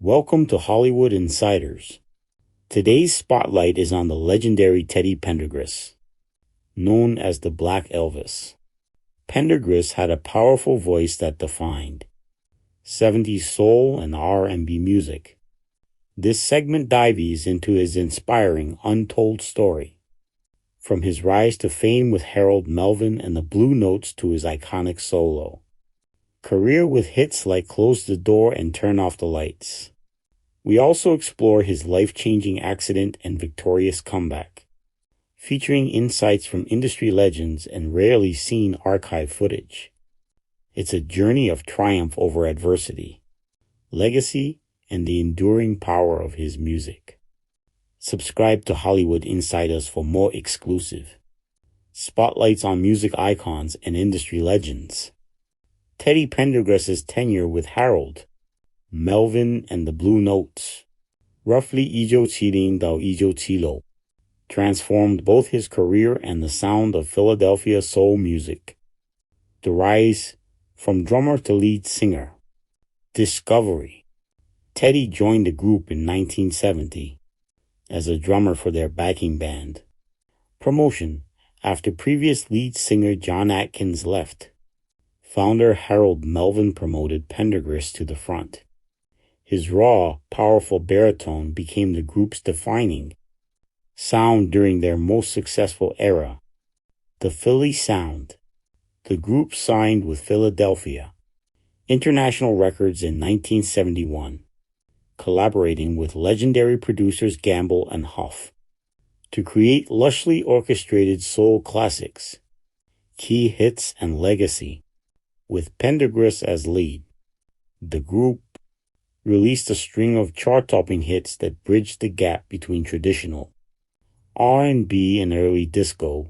Welcome to Hollywood Insiders. Today's spotlight is on the legendary Teddy Pendergrass, known as the Black Elvis. Pendergrass had a powerful voice that defined 70s soul and R&B music. This segment dives into his inspiring, untold story, from his rise to fame with Harold Melvin and the Blue Notes to his iconic solo career with hits like Close the Door and Turn Off the Lights. We also explore his life-changing accident and victorious comeback, featuring insights from industry legends and rarely seen archive footage. It's a journey of triumph over adversity, legacy, and the enduring power of his music. Subscribe to Hollywood Insiders for more exclusive spotlights on music icons and industry legends. Teddy Pendergrass's tenure with Harold, Melvin, and the Blue Notes, roughly Ijo Chirin Dao Ijo Chilo, transformed both his career and the sound of Philadelphia soul music. The rise from drummer to lead singer. Discovery. Teddy joined the group in 1970 as a drummer for their backing band. Promotion after previous lead singer John Atkins left. Founder Harold Melvin promoted Pendergrass to the front. His raw, powerful baritone became the group's defining sound during their most successful era, the Philly sound. The group signed with Philadelphia International Records in 1971, collaborating with legendary producers Gamble and Huff to create lushly orchestrated soul classics, key hits, and legacy. With Pendergrass as lead, the group released a string of chart-topping hits that bridged the gap between traditional R&B and early disco.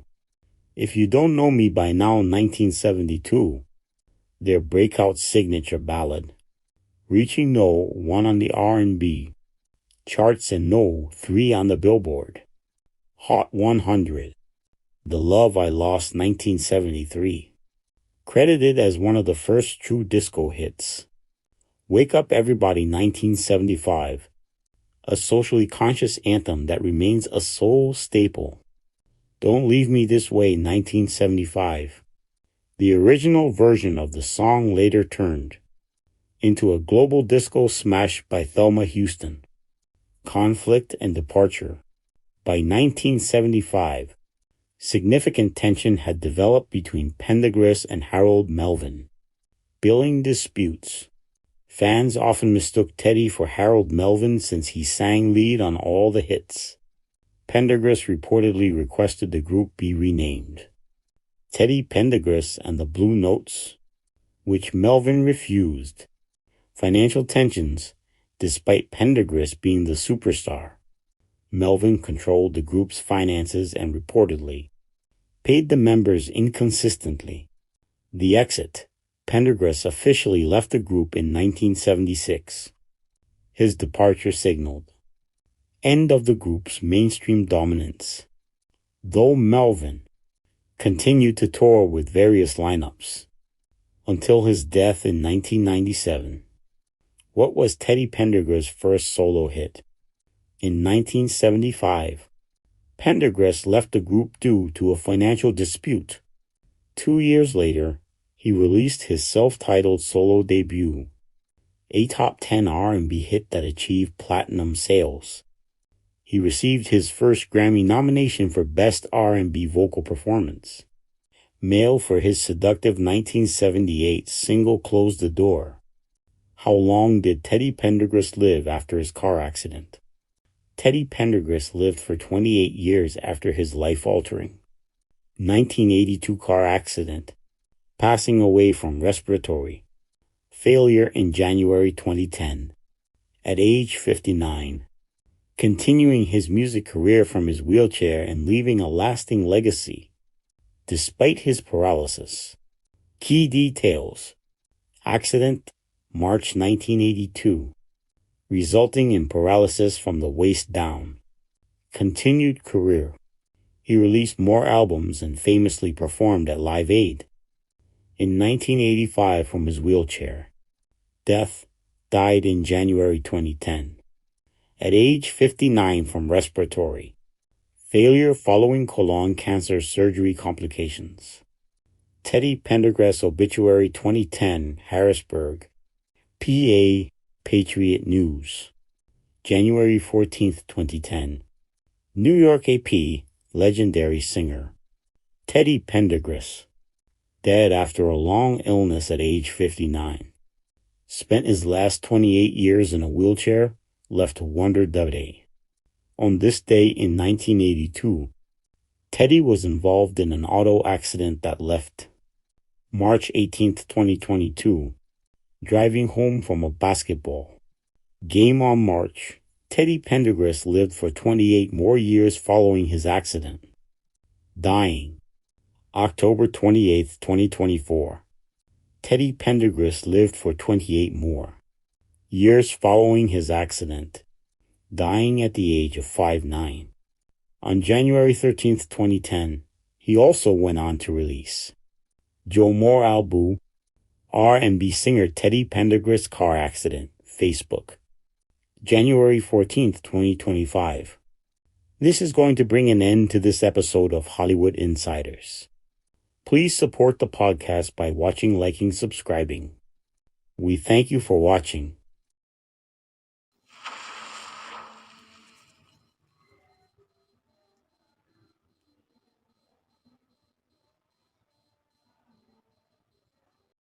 If You Don't Know Me by Now, 1972, their breakout signature ballad, reaching no. 1 on the R&B charts and no. 3 on the Billboard Hot 100. The Love I Lost, 1973. Credited as one of the first true disco hits. Wake Up Everybody, 1975, a socially conscious anthem that remains a soul staple. Don't Leave Me This Way, 1975. The original version of the song later turned into a global disco smash by Thelma Houston. Conflict and Departure. By 1975, significant tension had developed between Pendergrass and Harold Melvin. Billing disputes. Fans often mistook Teddy for Harold Melvin since he sang lead on all the hits. Pendergrass reportedly requested the group be renamed Teddy Pendergrass and the Blue Notes, which Melvin refused. Financial tensions. Despite Pendergrass being the superstar, Melvin controlled the group's finances and reportedly paid the members inconsistently. The exit. Pendergrass officially left the group in 1976. His departure signaled end of the group's mainstream dominance, though Melvin continued to tour with various lineups until his death in 1997. What was Teddy Pendergrass' first solo hit? In 1975, Pendergrass left the group due to a financial dispute. 2 years later, he released his self-titled solo debut, a top 10 R&B hit that achieved platinum sales. He received his first Grammy nomination for Best R&B Vocal Performance, male for his seductive 1978 single Close the Door. How long did Teddy Pendergrass live after his car accident? Teddy Pendergrass lived for 28 years after his life-altering 1982 car accident, passing away from respiratory failure in January 2010 at age 59, continuing his music career from his wheelchair and leaving a lasting legacy despite his paralysis. Key details. Accident, March 1982. Resulting in paralysis from the waist down. Continued career. He released more albums and famously performed at Live Aid in 1985 from his wheelchair. Death, died in January 2010. At age 59 from respiratory failure following colon cancer surgery complications. Teddy Pendergrass obituary 2010, Harrisburg, PA, Patriot News. January 14, 2010. New York AP, legendary singer. Teddy Pendergrass, dead after a long illness at age 59. Spent his last 28 years in a wheelchair, left to wonder the day. On this day in 1982, Teddy was involved in an auto accident that left. March 18, 2022, driving home from a basketball game on March, Teddy Pendergrass lived for 28 more years following his accident. Dying. October 28, 2024. Teddy Pendergrass lived for 28 more years following his accident, dying at the age of 59. On January 13, 2010, he also went on to release Jomor Albu, R&B singer Teddy Pendergrass car accident, Facebook. January 14th, 2025. This is going to bring an end to this episode of Hollywood Insiders. Please support the podcast by watching, liking, subscribing. We thank you for watching.